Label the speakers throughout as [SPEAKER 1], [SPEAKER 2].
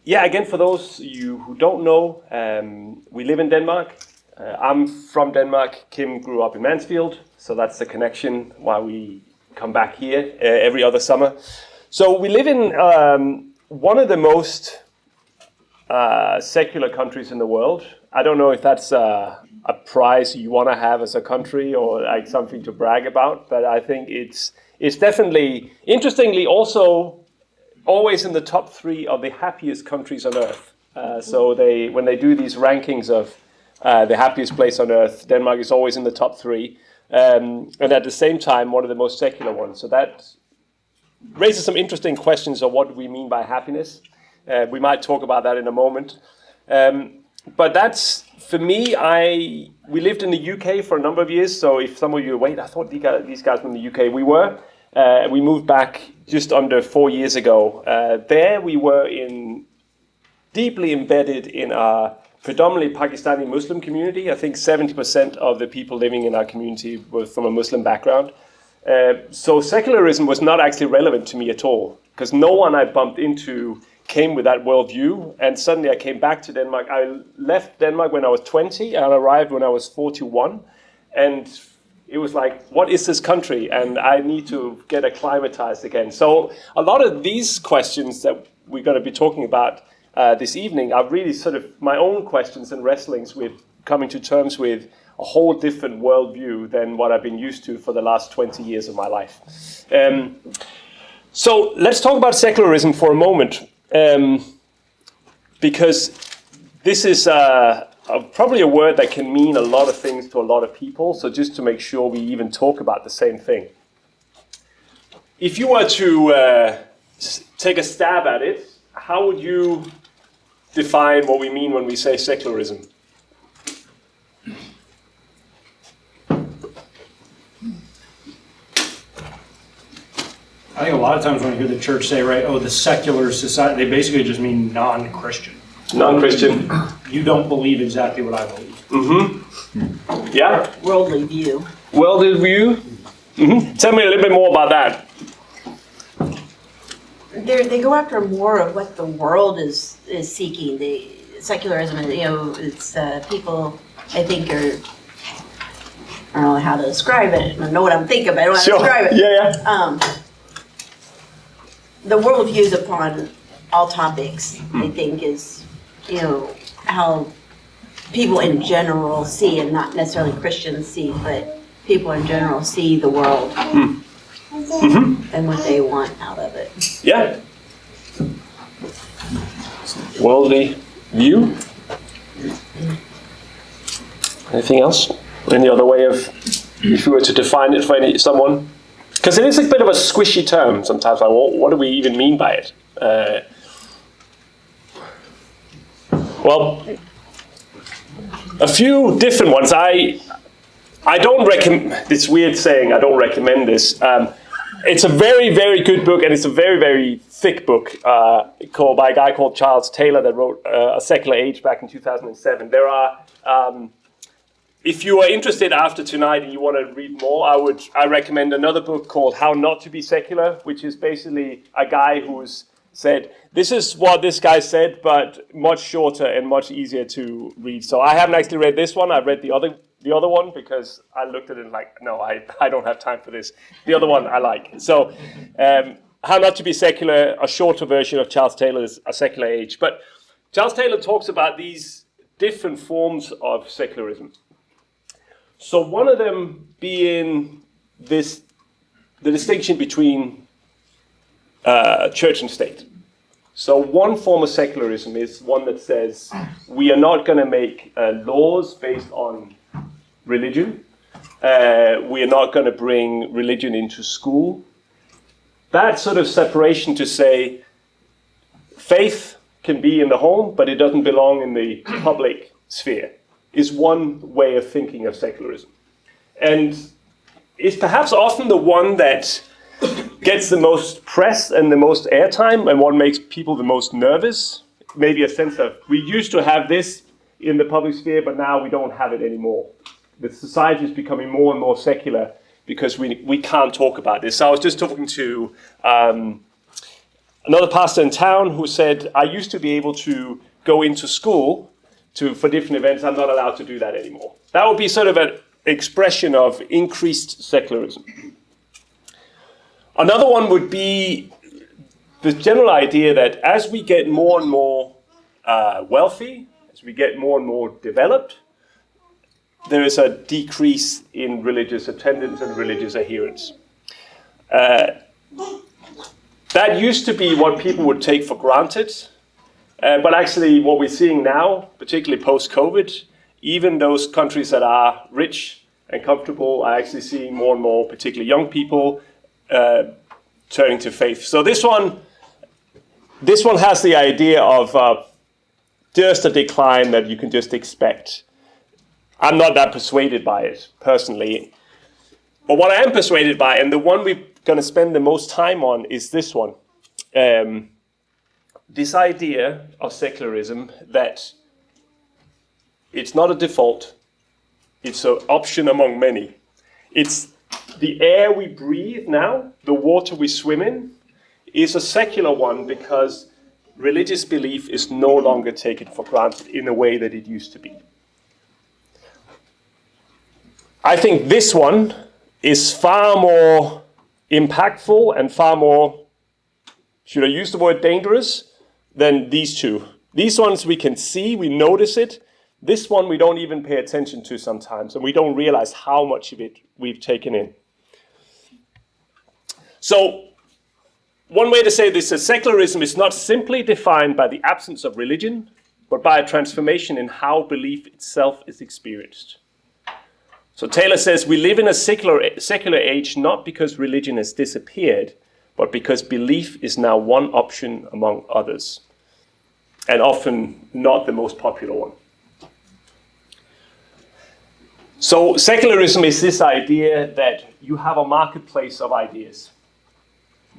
[SPEAKER 1] Yeah, again, for those of you who don't know, we live in Denmark. I'm from Denmark. Kim grew up in Mansfield, so that's the connection why we come back here every other summer. So we live in one of the most secular countries in the world. I don't know if that's a prize you want to have as a country or like something to brag about, but I think it's definitely, interestingly, also always in the top 3 of the happiest countries on earth. So when they do these rankings of the happiest place on earth, Denmark is always in the top 3. And at the same time, one of the most secular ones. So that raises some interesting questions of what we mean by happiness. We might talk about that in a moment. But that's, for me, we lived in the UK for a number of years. So if some of you, wait, I thought these guys were in the UK. We were. We moved back just under 4 years ago. There we were deeply embedded in a predominantly Pakistani Muslim community. I think 70% of the people living in our community were from a Muslim background. So secularism was not actually relevant to me at all, because no one I bumped into came with that worldview. And suddenly I came back to Denmark. I left Denmark when I was 20 and arrived when I was 41. And it was like, what is this country? And I need to get acclimatized again. So a lot of these questions that we're going to be talking about this evening are really sort of my own questions and wrestlings with coming to terms with a whole different worldview than what I've been used to for the last 20 years of my life. So let's talk about secularism for a moment, because this is probably a word that can mean a lot of things to a lot of people. So just to make sure we even talk about the same thing. If you were to take a stab at it, how would you define what we mean when we say secularism?
[SPEAKER 2] I think a lot of times when I hear the church say, right, the secular society, they basically just mean non-Christian.
[SPEAKER 1] Non-Christian.
[SPEAKER 2] You don't believe exactly what I believe.
[SPEAKER 1] Mm-hmm. Yeah?
[SPEAKER 3] Worldly view.
[SPEAKER 1] Worldly view? Mm-hmm. Tell me a little bit more about that.
[SPEAKER 3] They go after more of what the world is seeking. The secularism, it's people, I think, I don't know how to describe it. I know what I'm thinking, but I don't know how to describe it.
[SPEAKER 1] Yeah.
[SPEAKER 3] The world views upon all topics, I think, is, how people in general see, and not necessarily Christians see, but people in general see the world and what they want out of it.
[SPEAKER 1] Yeah. Worldly view. Anything else? Any other way of, if you were to define it for someone? Because it is a bit of a squishy term sometimes. Like, what do we even mean by it? Well, a few different ones. I don't recommend, this weird saying, I don't recommend this. It's a very, very good book, and it's a very, very thick book by a guy called Charles Taylor that wrote A Secular Age back in 2007. There are, if you are interested after tonight and you want to read more, I recommend another book called How Not to Be Secular, which is basically a guy who's said, this is what this guy said, but much shorter and much easier to read. So I haven't actually read this one. I read the other one because I looked at it and like, no, I don't have time for this. The other one I like. So How Not to Be Secular, a shorter version of Charles Taylor's A Secular Age. But Charles Taylor talks about these different forms of secularism. So one of them being the distinction between church and state. So one form of secularism is one that says we are not going to make laws based on religion. We are not going to bring religion into school. That sort of separation to say faith can be in the home, but it doesn't belong in the public sphere, is one way of thinking of secularism. And it's perhaps often the one that gets the most press and the most airtime, and what makes people the most nervous. Maybe a sense of, we used to have this in the public sphere, but now we don't have it anymore. The society is becoming more and more secular because we can't talk about this. So I was just talking to another pastor in town who said, I used to be able to go into school for different events. I'm not allowed to do that anymore. That would be sort of an expression of increased secularism. Another one would be the general idea that as we get more and more wealthy, as we get more and more developed, there is a decrease in religious attendance and religious adherence. That used to be what people would take for granted, but actually what we're seeing now, particularly post-COVID, even those countries that are rich and comfortable are actually seeing more and more, particularly young people, turning to faith. So this one has the idea of just a decline that you can just expect. I'm not that persuaded by it, personally. But what I am persuaded by, and the one we're going to spend the most time on, is this one. This idea of secularism that it's not a default, it's an option among many. It's the air we breathe now, the water we swim in, is a secular one because religious belief is no longer taken for granted in a way that it used to be. I think this one is far more impactful and far more, should I use the word dangerous, than these two. These ones we can see, we notice it. This one we don't even pay attention to sometimes, and we don't realize how much of it we've taken in. So, one way to say this is secularism is not simply defined by the absence of religion, but by a transformation in how belief itself is experienced. So Taylor says, we live in a secular age not because religion has disappeared, but because belief is now one option among others, and often not the most popular one. So secularism is this idea that you have a marketplace of ideas.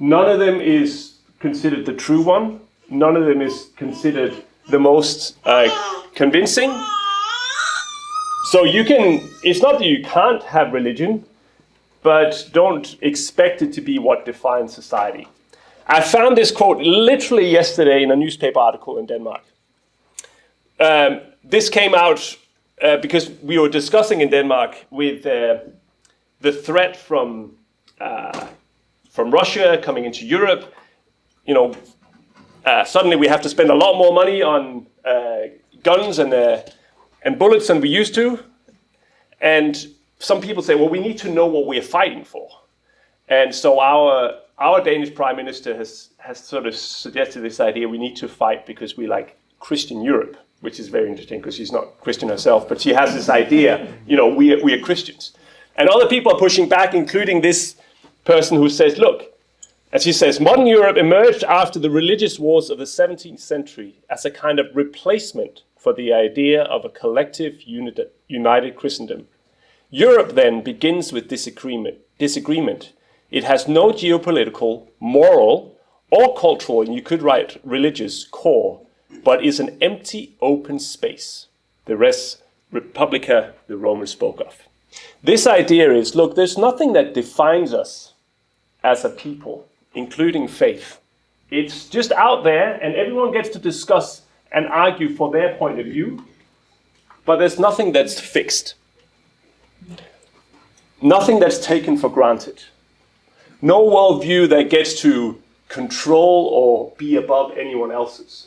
[SPEAKER 1] None of them is considered the true one. None of them is considered the most convincing. So it's not that you can't have religion, but don't expect it to be what defines society. I found this quote literally yesterday in a newspaper article in Denmark. This came out because we were discussing in Denmark with the threat from Russia coming into Europe. Suddenly we have to spend a lot more money on guns and bullets than we used to. And some people say, well, we need to know what we're fighting for. And so our Danish Prime Minister has sort of suggested this idea we need to fight because we like Christian Europe, which is very interesting because she's not Christian herself, but she has this idea, we are Christians. And other people are pushing back, including this person who says, look, as she says, modern Europe emerged after the religious wars of the 17th century as a kind of replacement for the idea of a collective united Christendom. Europe then begins with disagreement. It has no geopolitical, moral, or cultural, and you could write religious core, but is an empty, open space. The res publica the Romans spoke of. This idea is, look, there's nothing that defines us as a people, including faith. It's just out there, and everyone gets to discuss and argue for their point of view, but there's nothing that's fixed. Nothing that's taken for granted. No worldview that gets to control or be above anyone else's.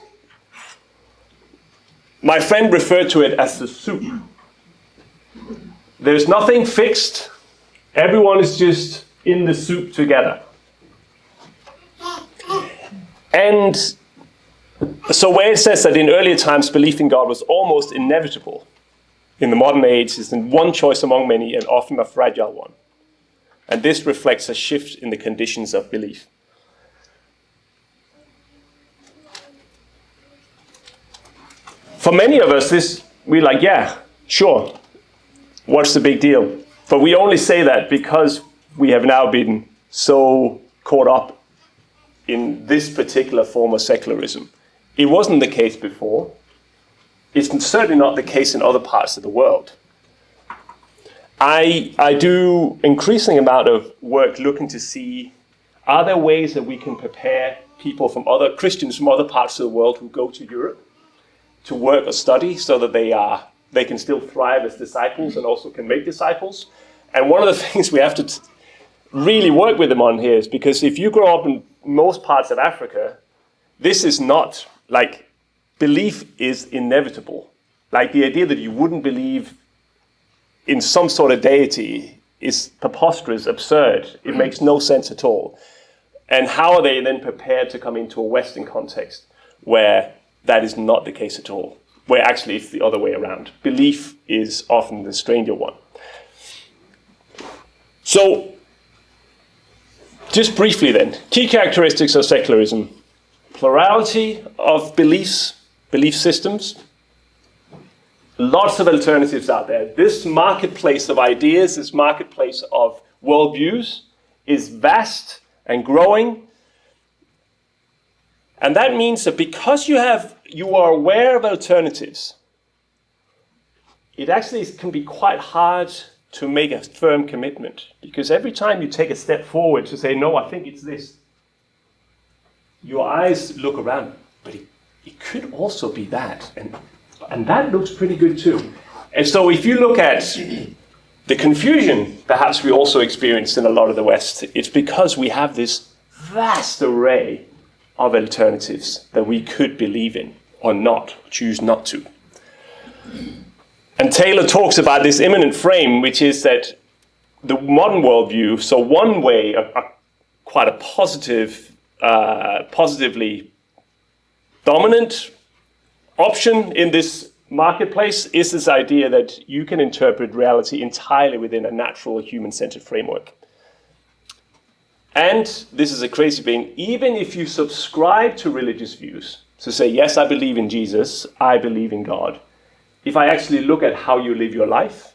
[SPEAKER 1] My friend referred to it as the soup. There's nothing fixed. Everyone is just in the soup together. And so where it says that in earlier times belief in God was almost inevitable, in the modern age is one choice among many and often a fragile one. And this reflects a shift in the conditions of belief. For many of us, we're like, yeah, sure, what's the big deal? But we only say that because we have now been so caught up in this particular form of secularism. It wasn't the case before. It's certainly not the case in other parts of the world. I do increasing amount of work looking to see, are there ways that we can prepare people from other Christians from other parts of the world who go to Europe to work or study so that they can still thrive as disciples and also can make disciples. And one of the things we have to really work with them on here is because if you grow up in most parts of Africa, this is not like belief is inevitable. Like the idea that you wouldn't believe in some sort of deity is preposterous, absurd. It makes no sense at all. And how are they then prepared to come into a Western context where that is not the case at all? Where actually it's the other way around. Belief is often the stranger one. So, just briefly then, key characteristics of secularism. Plurality of beliefs, belief systems. Lots of alternatives out there. This marketplace of ideas, this marketplace of worldviews is vast and growing. And that means that because you are aware of alternatives, it actually can be quite hard to make a firm commitment. Because every time you take a step forward to say, no, I think it's this, your eyes look around, but it could also be that. And that looks pretty good too. And so if you look at the confusion perhaps we also experienced in a lot of the West, it's because we have this vast array of alternatives that we could believe in or not, choose not to. And Taylor talks about this immanent frame, which is that the modern worldview, so one way, quite a positively dominant option in this marketplace is this idea that you can interpret reality entirely within a natural human-centered framework. And this is a crazy thing, even if you subscribe to religious views, so say, yes, I believe in Jesus, I believe in God. If I actually look at how you live your life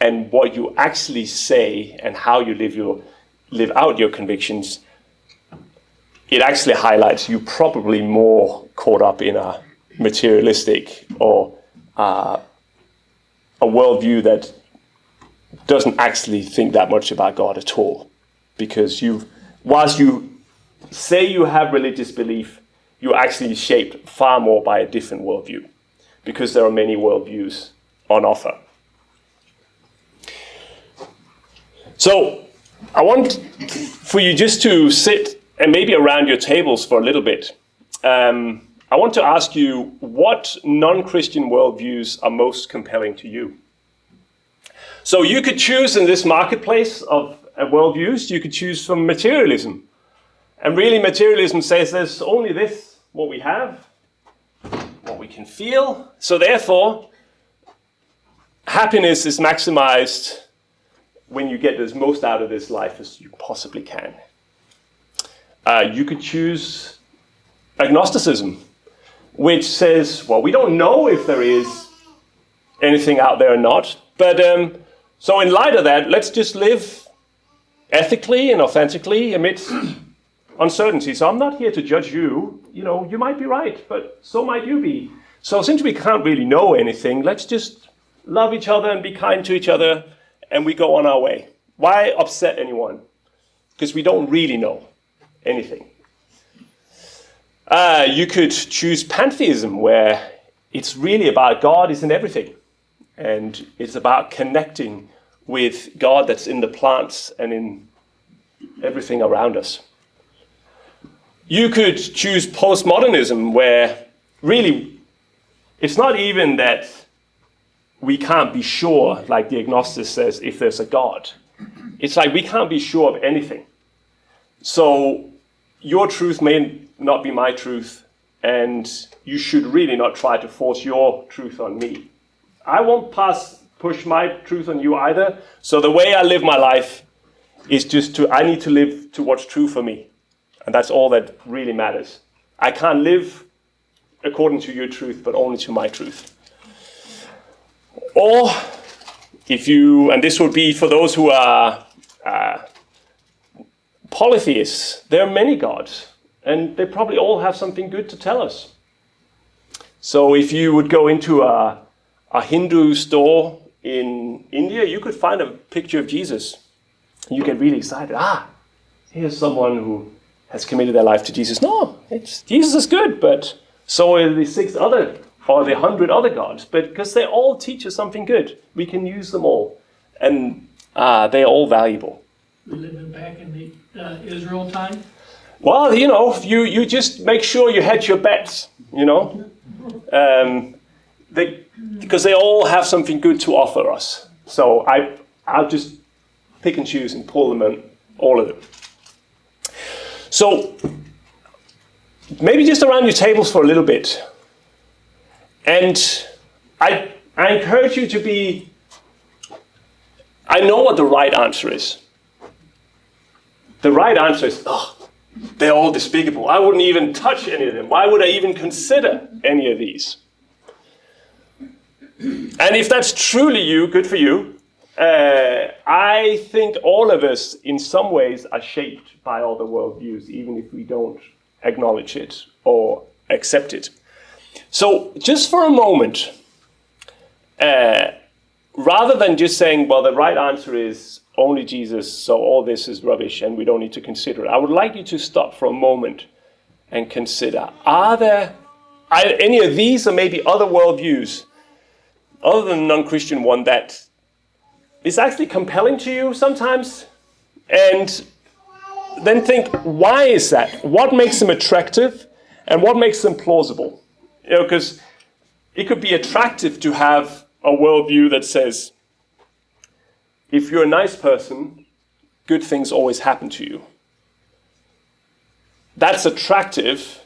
[SPEAKER 1] and what you actually say and how you live out your convictions, it actually highlights you probably more caught up in a materialistic or a worldview that doesn't actually think that much about God at all. Because whilst you say you have religious belief, you're actually shaped far more by a different worldview, because there are many worldviews on offer. So I want for you just to sit and maybe around your tables for a little bit. I want to ask you what non-Christian worldviews are most compelling to you. So you could choose in this marketplace of worldviews, you could choose from materialism. And really materialism says there's only this, what we have, what we can feel. So therefore, happiness is maximized when you get as most out of this life as you possibly can. You could choose agnosticism, which says, well, we don't know if there is anything out there or not. But so in light of that, let's just live ethically and authentically amidst uncertainty. So I'm not here to judge you. You know, you might be right, but so might you be. So since we can't really know anything, let's just love each other and be kind to each other, and we go on our way. Why upset anyone? Because we don't really know anything. You could choose pantheism, where it's really about God is in everything. And it's about connecting with God that's in the plants and in everything around us. You could choose postmodernism, where really it's not even that we can't be sure, like the agnostic says, if there's a God. It's like we can't be sure of anything. So your truth may not be my truth, and you should really not try to force your truth on me. I won't push my truth on you either. So the way I live my life is I need to live to what's true for me. And that's all that really matters. I can't live according to your truth, but only to my truth. Or and this would be for those who are polytheists, there are many gods, and they probably all have something good to tell us. So if you would go into a Hindu store in India, you could find a picture of Jesus. You get really excited. Here's someone who has committed their life to Jesus. No, Jesus is good, but so are the 6 other or the 100 other gods. But because they all teach us something good, we can use them all, and they're all valuable.
[SPEAKER 4] We living back in the Israel time.
[SPEAKER 1] Well, you just make sure you hedge your bets. Because they all have something good to offer us. So I'll just pick and choose and pull them in, all of them. So maybe just around your tables for a little bit. And I encourage you to be, I know what the right answer is. The right answer is, they're all despicable. I wouldn't even touch any of them. Why would I even consider any of these? And if that's truly you, good for you. I think all of us, in some ways, are shaped by all the worldviews, even if we don't acknowledge it or accept it. So, just for a moment, rather than just saying, well, the right answer is only Jesus, so all this is rubbish and we don't need to consider it, I would like you to stop for a moment and consider, are there any of these or maybe other worldviews, other than the non-Christian one, that is actually compelling to you sometimes? And then think, why is that? What makes them attractive and what makes them plausible? Because it could be attractive to have a worldview that says, if you're a nice person, good things always happen to you. That's attractive,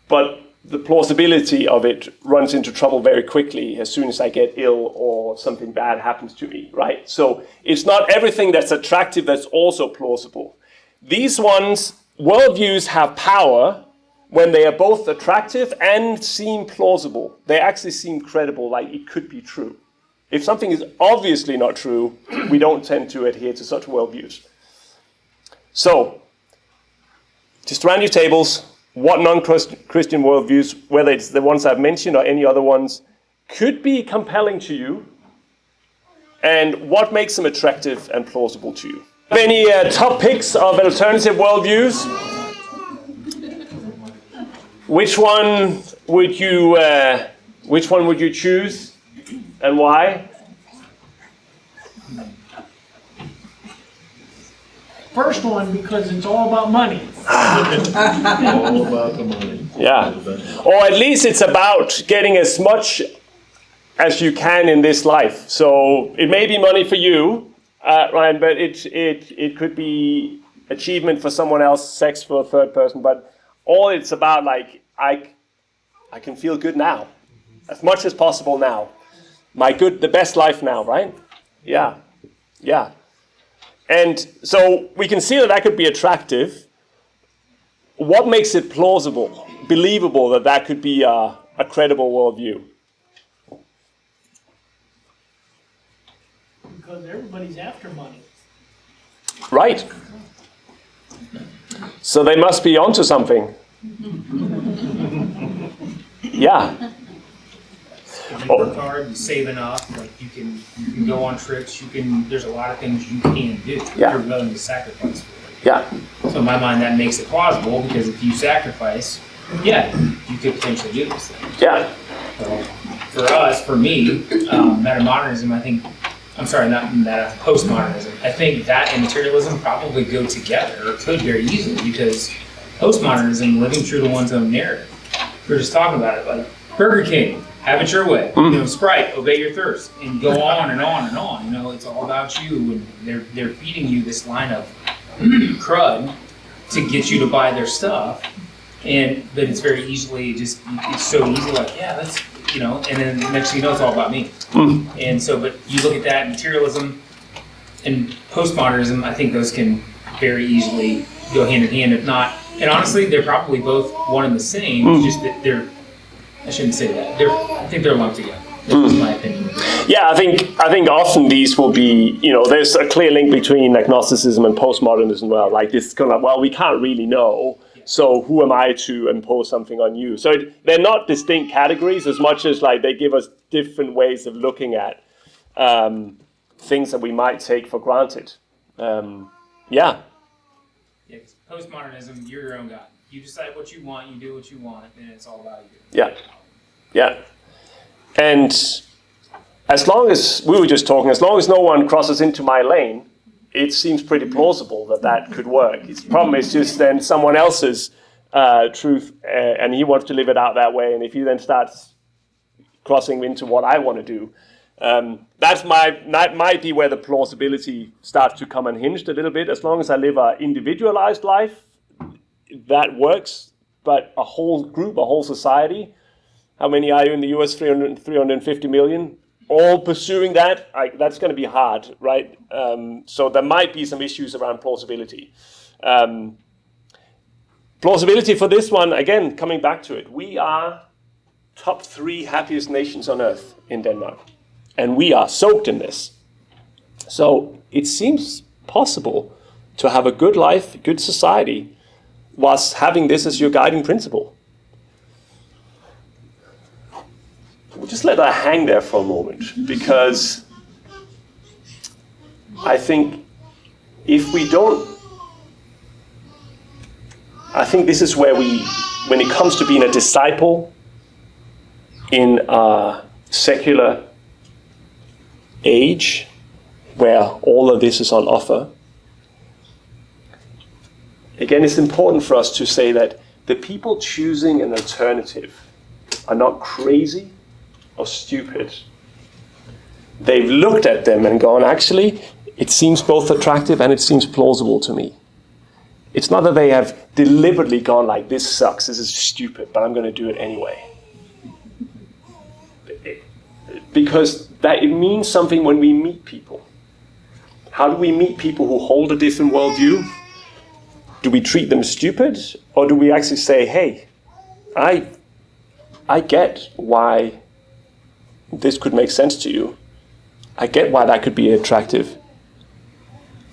[SPEAKER 1] but the plausibility of it runs into trouble very quickly as soon as I get ill or something bad happens to me, right? So it's not everything that's attractive that's also plausible. These worldviews have power when they are both attractive and seem plausible. They actually seem credible, like it could be true. If something is obviously not true, we don't tend to adhere to such worldviews. So, just around your tables, what non-Christian worldviews, whether it's the ones I've mentioned or any other ones, could be compelling to you, and what makes them attractive and plausible to you? Any top picks of alternative worldviews? Which one would you choose, and why?
[SPEAKER 4] First one, because it's all about money.
[SPEAKER 5] All about the money.
[SPEAKER 1] Yeah. Or at least it's about getting as much as you can in this life. So it may be money for you, Ryan, but it could be achievement for someone else, sex for a third person. But all it's about, like, I can feel good now, as much as possible now. The best life now, right? Yeah. And so we can see that could be attractive. What makes it plausible, believable that could be a credible worldview?
[SPEAKER 4] Because everybody's after money.
[SPEAKER 1] Right. So they must be onto something. Yeah.
[SPEAKER 6] If you work hard, you save enough, like you can go on trips, there's a lot of things you can do if
[SPEAKER 1] Yeah.
[SPEAKER 6] you're willing to sacrifice for it.
[SPEAKER 1] Yeah.
[SPEAKER 6] So in my mind that makes it plausible, because if you sacrifice, you could potentially do this thing.
[SPEAKER 1] Yeah.
[SPEAKER 6] So for me, metamodernism, postmodernism, I think that and materialism probably go together, or could very easily, because postmodernism, living true to one's own narrative. We were just talking about it, like Burger King, have it your way. Sprite, obey your thirst, and go on and on and on. It's all about you, and they're feeding you this line of crud to get you to buy their stuff, but it's very easily it's so easy, like let's and then next thing you know, it's all about me. And so, but you look at that materialism and postmodernism, I think those can very easily go hand in hand, if not. And honestly, they're probably both one and the same. It's just that I shouldn't say that. I think they're lumped together. That's my opinion.
[SPEAKER 1] Yeah, I think often these will be, there's a clear link between agnosticism and postmodernism. Well, like this kind of, we can't really know, so who am I to impose something on you? So they're not distinct categories as much as like they give us different ways of looking at things that we might take for granted.
[SPEAKER 6] Postmodernism, you're your own God. You decide what you want, you do what you want, and it's all about you.
[SPEAKER 1] Yeah. Yeah. And as long as, we were just talking, as long as no one crosses into my lane, it seems pretty plausible that that could work. The problem is just then someone else's truth, and he wants to live it out that way, and if he then starts crossing into what I want to do, that might be where the plausibility starts to come unhinged a little bit. As long as I live an individualized life, that works. But a whole group, a whole society, how many are you in the US? 350 million? All pursuing that, that's going to be hard, right? So there might be some issues around plausibility. Plausibility for this one, again, coming back to it, we are top 3 happiest nations on earth in Denmark. And we are soaked in this. So it seems possible to have a good life, a good society, whilst having this as your guiding principle. We'll just let that hang there for a moment, because I think if we don't, I think this is where when it comes to being a disciple in a secular age where all of this is on offer, again, it's important for us to say that the people choosing an alternative are not crazy or stupid. They've looked at them and gone, actually, it seems both attractive and it seems plausible to me. It's not that they have deliberately gone like, this sucks, this is stupid, but I'm going to do it anyway. Because that it means something when we meet people. How do we meet people who hold a different worldview? Do we treat them stupid? Or do we actually say, hey, I get why this could make sense to you. I get why that could be attractive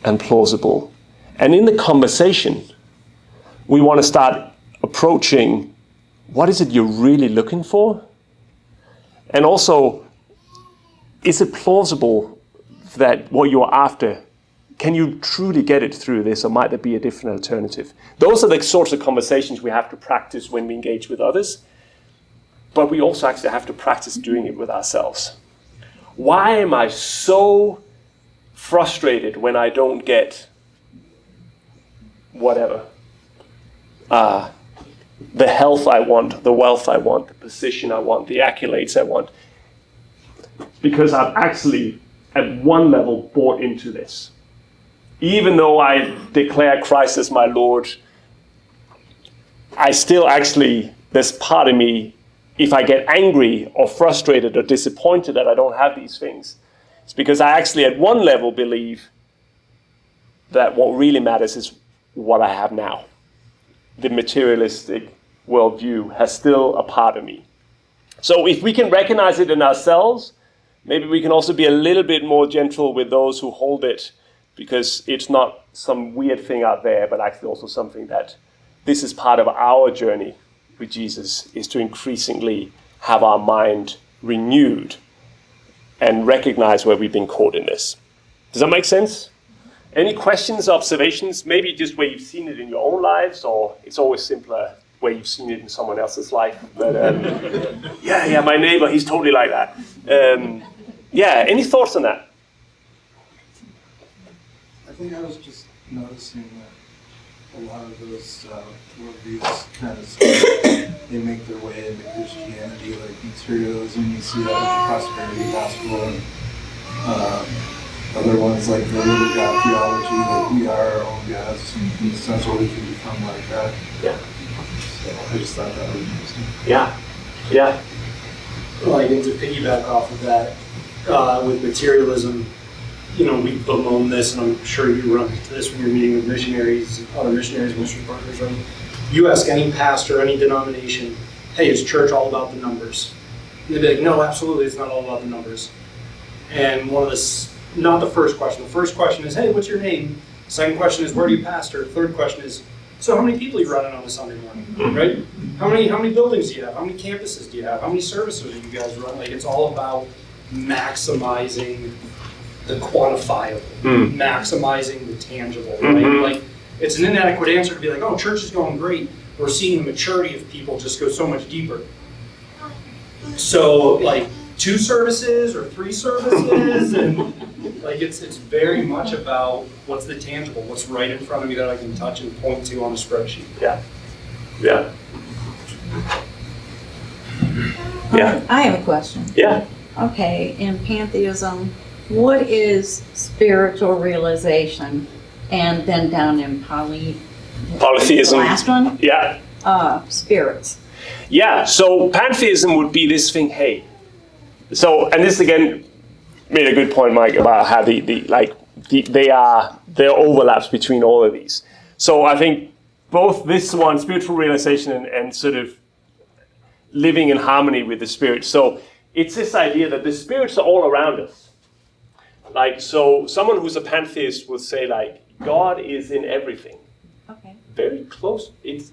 [SPEAKER 1] and plausible. And in the conversation, we want to start approaching, what is it you're really looking for? And also, is it plausible that what you're after, can you truly get it through this, or might there be a different alternative? Those are the sorts of conversations we have to practice when we engage with others, but we also actually have to practice doing it with ourselves. Why am I so frustrated when I don't get whatever? The health I want, the wealth I want, the position I want, the accolades I want. Because I've actually, at one level, bought into this. Even though I declare Christ as my Lord, I still actually, there's part of me, if I get angry or frustrated or disappointed that I don't have these things, it's because I actually at one level believe that what really matters is what I have now. The materialistic worldview has still a part of me. So if we can recognize it in ourselves, maybe we can also be a little bit more gentle with those who hold it, because it's not some weird thing out there, but actually also something that this is part of our journey with Jesus, is to increasingly have our mind renewed and recognize where we've been caught in this. Does that make sense? Any questions, observations? Maybe just where you've seen it in your own lives, or it's always simpler where you've seen it in someone else's life. But yeah, my neighbor, he's totally like that. Any thoughts on that?
[SPEAKER 7] I think I was just noticing that a lot of those worldviews kind of they make their way into Christianity, like materialism. You see that with the prosperity gospel, and other ones like the little God theology, that we are our own gods, and essentially we can become like that.
[SPEAKER 1] Yeah.
[SPEAKER 7] So I just thought that was interesting.
[SPEAKER 1] Yeah.
[SPEAKER 2] Like, and to piggyback off of that, with materialism, we bemoan this, and I'm sure you run into this when you're meeting with missionaries, other missionaries, mission partners, right? You ask any pastor, any denomination, hey, is church all about the numbers? And they'd be like, no, absolutely, it's not all about the numbers. And not the first question. The first question is, hey, what's your name? Second question is, where do you pastor? Third question is, so how many people are you running on a Sunday morning, right? How many buildings do you have? How many campuses do you have? How many services do you guys run? Like, it's all about maximizing the quantifiable, maximizing the tangible, right? Like, it's an inadequate answer to be like, oh, church is going great. We're seeing the maturity of people just go so much deeper. So like 2 services or 3 services, and like it's very much about what's the tangible, what's right in front of me that I can touch and point to on a spreadsheet.
[SPEAKER 1] Yeah. Yeah. Yeah.
[SPEAKER 8] I have a question.
[SPEAKER 1] Yeah.
[SPEAKER 8] Okay, in pantheism, what is spiritual realization? And then down in
[SPEAKER 1] Polytheism.
[SPEAKER 8] the last one,
[SPEAKER 1] Yeah.
[SPEAKER 8] spirits.
[SPEAKER 1] Yeah. So pantheism would be this thing, hey. So, and this again made a good point, Mike, about how there are overlaps between all of these. So I think both this one, spiritual realization, and sort of living in harmony with the spirit. So it's this idea that the spirits are all around us. Like, so someone who's a pantheist will say, like, God is in everything.
[SPEAKER 8] Okay.
[SPEAKER 1] Very close. It's,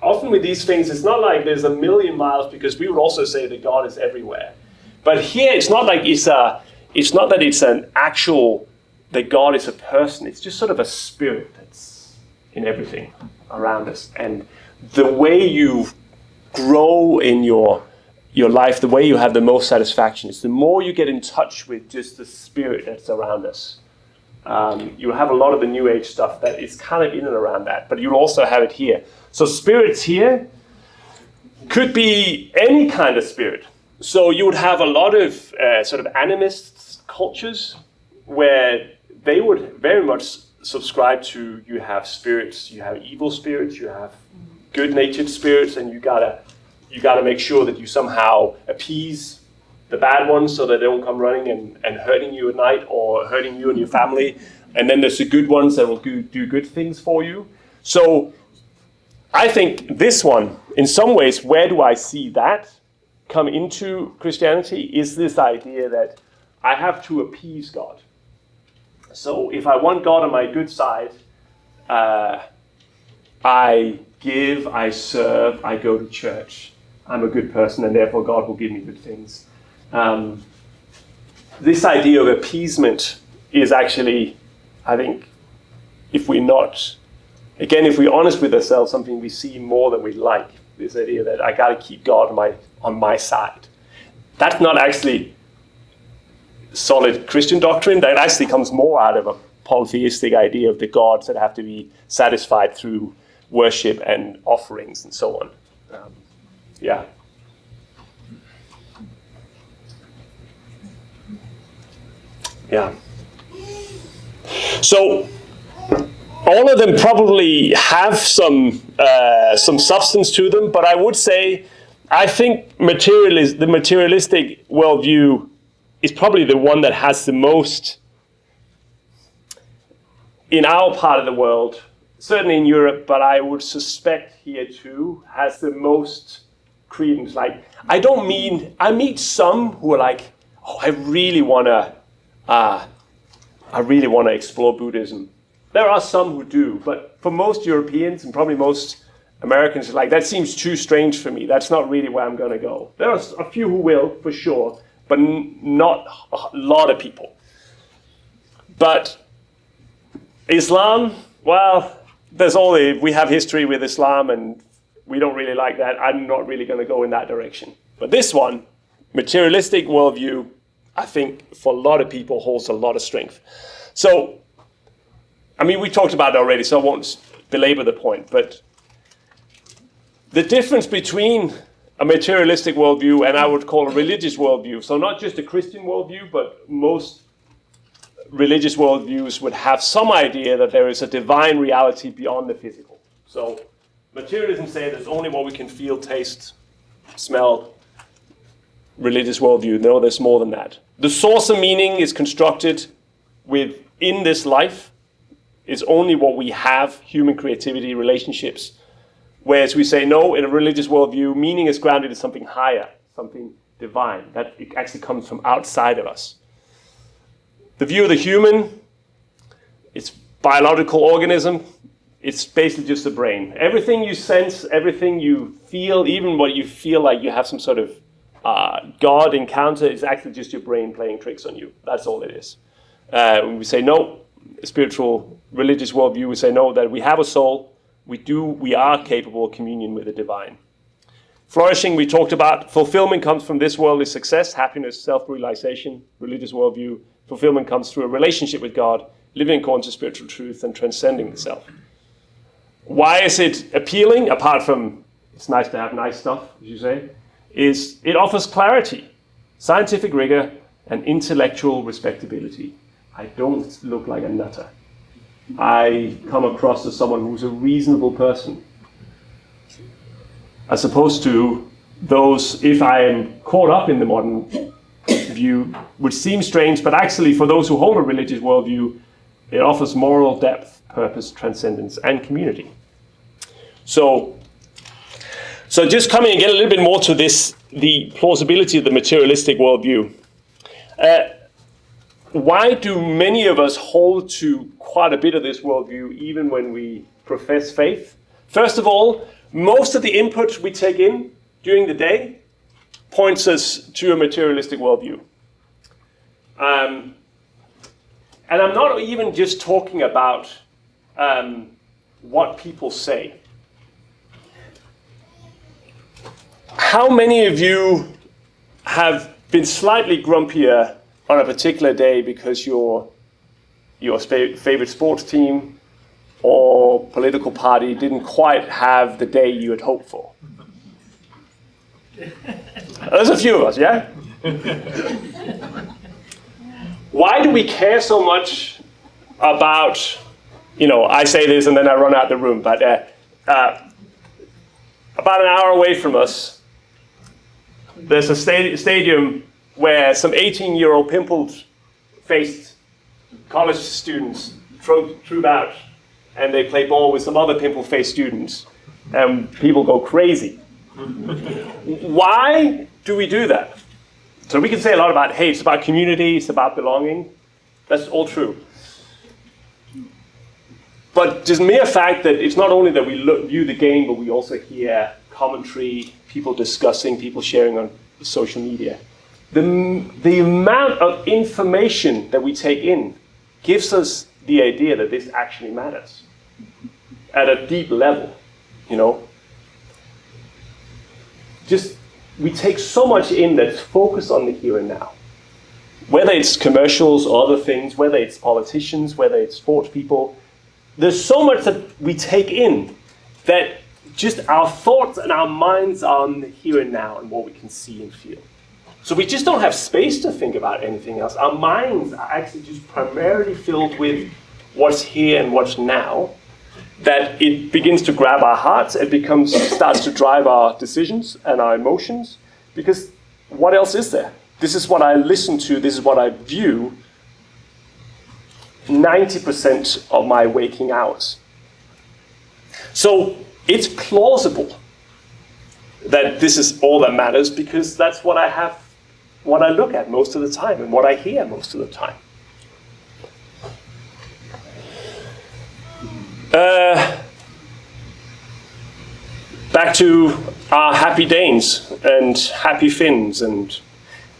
[SPEAKER 1] often with these things, it's not like there's a million miles, because we would also say that God is everywhere. But here, it's not like it's not that it's an actual, that God is a person. It's just sort of a spirit that's in everything around us. And the way you grow in your life, the way you have the most satisfaction is the more you get in touch with just the spirit that's around us. You have a lot of the New Age stuff that is kind of in and around that, but you'll also have it here. So spirits here could be any kind of spirit. So you would have a lot of sort of animist cultures where they would very much subscribe to, you have spirits, you have evil spirits, you have good-natured spirits, and you gotta make sure that you somehow appease the bad ones so that they don't come running and hurting you at night or hurting you and your family. And then there's the good ones that will do good things for you. So I think this one, in some ways, where do I see that come into Christianity, is this idea that I have to appease God. So if I want God on my good side, I give, I serve, I go to church. I'm a good person, and therefore God will give me good things. This idea of appeasement is actually, I think, if we're honest with ourselves, something we see more than we like. This idea that I got to keep God on my side. That's not actually solid Christian doctrine. That actually comes more out of a polytheistic idea of the gods that have to be satisfied through worship and offerings and so on. Yeah. Yeah. So all of them probably have some substance to them, but I would say I think the materialistic worldview is probably the one that has the most, in our part of the world, certainly in Europe, but I would suspect here too, has the most credence. Like, I meet some who are like, oh, I really want to explore Buddhism. There are some who do, but for most Europeans and probably most Americans, like, that seems too strange for me. That's not really where I'm going to go. There are a few who will, for sure, but not a lot of people. But Islam, well, we have history with Islam, and we don't really like that. I'm not really going to go in that direction. But this one, materialistic worldview, I think for a lot of people holds a lot of strength. So, I mean, we talked about it already, so I won't belabor the point, but the difference between a materialistic worldview and I would call a religious worldview, so not just a Christian worldview, but most religious worldviews would have some idea that there is a divine reality beyond the physical. So materialism says there's only what we can feel, taste, smell. Religious worldview, no, there's more than that. The source of meaning is constructed within this life. It's only what we have, human creativity, relationships. Whereas we say, no, in a religious worldview, meaning is grounded in something higher, something divine, that it actually comes from outside of us. The view of the human, it's biological organism, it's basically just the brain. Everything you sense, everything you feel, even what you feel like you have some sort of God encounter, is actually just your brain playing tricks on you. That's all it is. We say, no, spiritual, religious worldview, we say no, that we have a soul, we are capable of communion with the divine. Flourishing, we talked about. Fulfillment comes from this worldly success, happiness, self-realization, religious worldview. Fulfillment comes through a relationship with God, living according to spiritual truth and transcending the self. Why is it appealing, apart from it's nice to have nice stuff, as you say, is it offers clarity, scientific rigor, and intellectual respectability. I don't look like a nutter. I come across as someone who's a reasonable person, as opposed to those, if I am caught up in the modern view, which seems strange, but actually for those who hold a religious worldview, it offers moral depth, purpose, transcendence, and community. So just coming again a little bit more to this, the plausibility of the materialistic worldview. Why do many of us hold to quite a bit of this worldview even when we profess faith? First of all, most of the input we take in during the day points us to a materialistic worldview. And I'm not even just talking about what people say. How many of you have been slightly grumpier on a particular day because your favorite sports team or political party didn't quite have the day you had hoped for? There's a few of us, yeah? Why do we care so much about, I say this and then I run out the room, but about an hour away from us, there's a stadium where some 18-year-old pimple-faced college students troop out and they play ball with some other pimple-faced students and people go crazy. Why do we do that? So we can say a lot about, hey, it's about community, it's about belonging. That's all true. But just mere fact that it's not only that we view the game, but we also hear commentary, people discussing, people sharing on social media. The amount of information that we take in gives us the idea that this actually matters at a deep level, Just, we take so much in that's focused on the here and now. Whether it's commercials or other things, whether it's politicians, whether it's sports people, there's so much that we take in that just our thoughts and our minds are on the here and now and what we can see and feel. So we just don't have space to think about anything else. Our minds are actually just primarily filled with what's here and what's now, that it begins to grab our hearts, it starts to drive our decisions and our emotions, because what else is there? This is what I listen to, this is what I view 90% of my waking hours. So it's plausible that this is all that matters, because that's what I look at most of the time and what I hear most of the time. Back to our happy Danes and happy Finns, and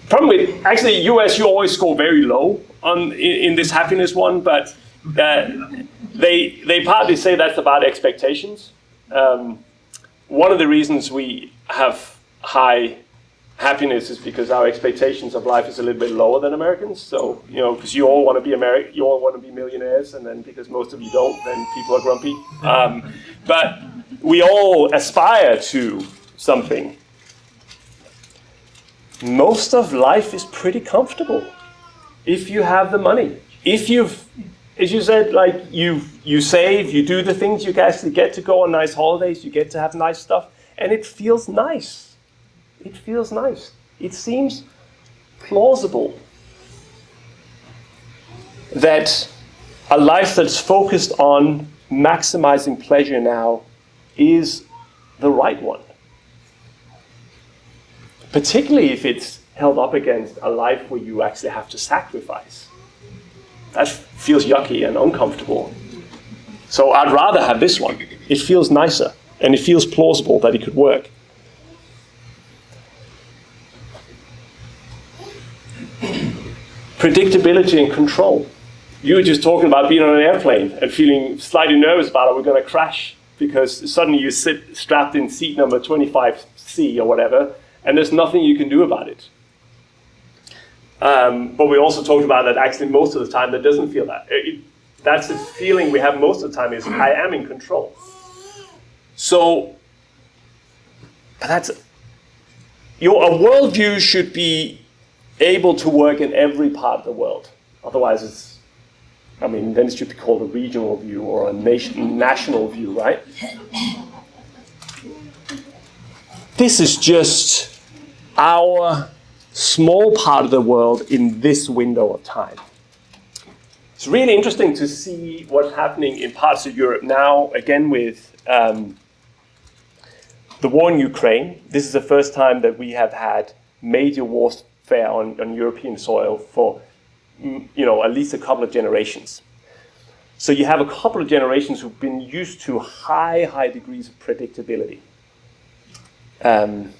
[SPEAKER 1] probably actually US, you always score very low in this happiness one, but they partly say that's about expectations. One of the reasons we have high happiness is because our expectations of life is a little bit lower than Americans. So, because you all want to be you all want to be millionaires, and then because most of you don't, then people are grumpy. But we all aspire to something. Most of life is pretty comfortable if you have the money. If as you said, like you save, you do the things, you actually get to go on nice holidays, you get to have nice stuff, and it feels nice. It feels nice. It seems plausible that a life that's focused on maximizing pleasure now is the right one. Particularly if it's held up against a life where you actually have to sacrifice. That feels yucky and uncomfortable. So I'd rather have this one. It feels nicer, and it feels plausible that it could work. Predictability and control. you were just talking about being on an airplane and feeling slightly nervous about it. We're going to crash because suddenly you sit strapped in seat number 25C or whatever, and there's nothing you can do about it. But we also talked about that actually most of the time that doesn't feel that. That's the feeling we have most of the time is I am in control. So that's a worldview should be able to work in every part of the world. Otherwise then it should be called a regional view or a national view, right? This is just our small part of the world in this window of time. It's really interesting to see what's happening in parts of Europe now, again with the war in Ukraine. This is the first time that we have had major warfare on European soil for at least a couple of generations. So you have a couple of generations who've been used to high degrees of predictability. And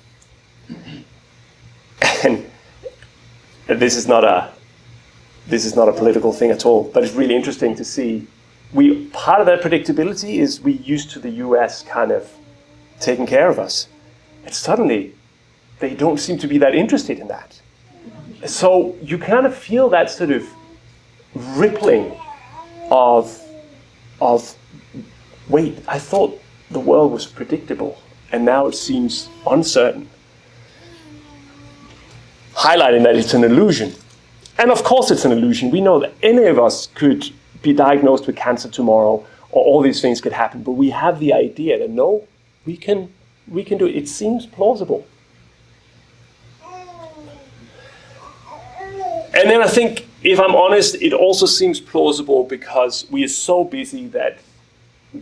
[SPEAKER 1] this is not a political thing at all, but it's really interesting to see. Part of that predictability is we used to the US kind of taking care of us, and suddenly they don't seem to be that interested in that. So you kind of feel that sort of rippling of wait, I thought the world was predictable, and now it seems uncertain. Highlighting that it's an illusion. And of course it's an illusion. We know that any of us could be diagnosed with cancer tomorrow, or all these things could happen, but we have the idea that no, we can do it. It seems plausible. And then I think, if I'm honest, it also seems plausible because we are so busy that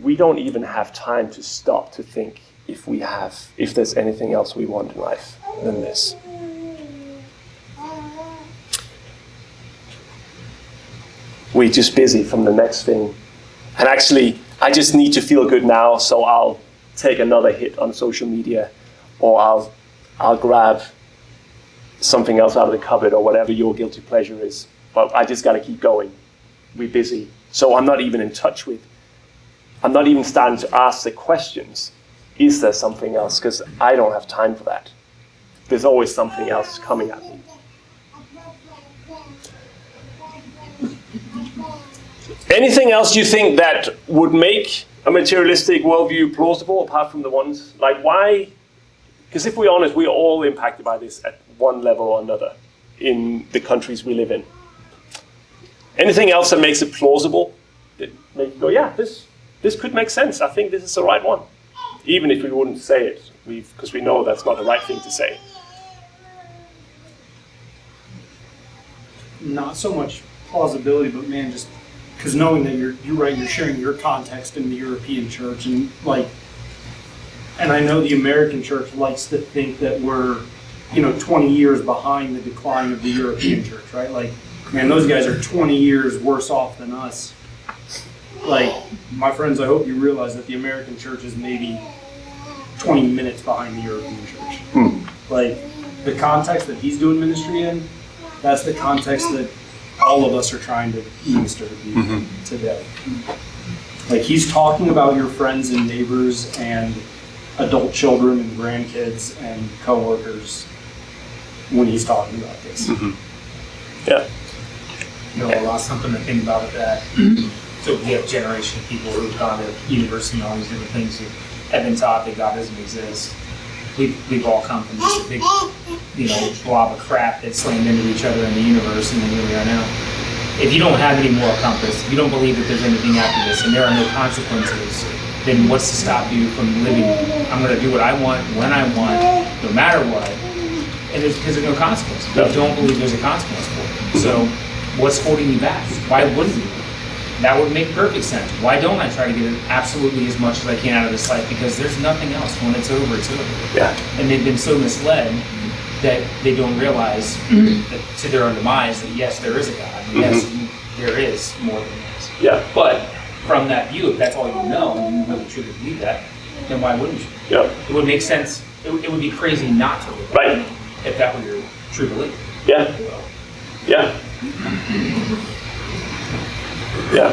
[SPEAKER 1] we don't even have time to stop to think if there's anything else we want in life than this. We're just busy from the next thing. And actually, I just need to feel good now, so I'll take another hit on social media, or I'll grab something else out of the cupboard, or whatever your guilty pleasure is. But I just got to keep going. We're busy. So I'm not even starting to ask the questions, is there something else? Because I don't have time for that. There's always something else coming at me. Anything else you think that would make a materialistic worldview plausible, apart from the ones, like why? Because if we're honest, we're all impacted by this at one level or another in the countries we live in. Anything else that makes it plausible, that make you go, yeah, this could make sense. I think this is the right one. Even if we wouldn't say it, because we know that's not the right thing to say.
[SPEAKER 2] Not so much plausibility, but man, just because knowing that you're right, you're sharing your context in the European church, and I know the American church likes to think that we're 20 years behind the decline of the European church, right? Like, man, those guys are 20 years worse off than us. Like, my friends, I hope you realize that the American church is maybe 20 minutes behind the European church. Like, the context that he's doing ministry in, that's the context that all of us are trying to minister to people today. Like, he's talking about your friends and neighbors and adult children and grandkids and coworkers when he's talking about this.
[SPEAKER 1] Yeah.
[SPEAKER 6] Lost something to think about with that. So we have a generation of people who've gone to university and all these different things who have been taught that God doesn't exist. We've all come from just a big, blob of crap that slammed into each other in the universe, and then here we are now. If you don't have any moral compass, if you don't believe that there's anything after this, and there are no consequences, then what's to stop you from living? I'm going to do what I want, when I want, no matter what. And it's because there's no consequence. You don't believe there's a consequence for it. So what's holding you back? Why wouldn't you? That would make perfect sense. Why don't I try to get absolutely as much as I can out of this life? Because there's nothing else. When it's over, it's over.
[SPEAKER 1] Yeah.
[SPEAKER 6] And they've been so misled that they don't realize that to their own demise that yes, there is a God. And yes, there is more than this.
[SPEAKER 1] Yeah.
[SPEAKER 6] But from that view, if that's all you know, and you really truly believe that, then why wouldn't you?
[SPEAKER 1] Yeah.
[SPEAKER 6] It would make sense. It would be crazy not to live that way if that were your true belief.
[SPEAKER 1] Yeah. Yeah. Yeah.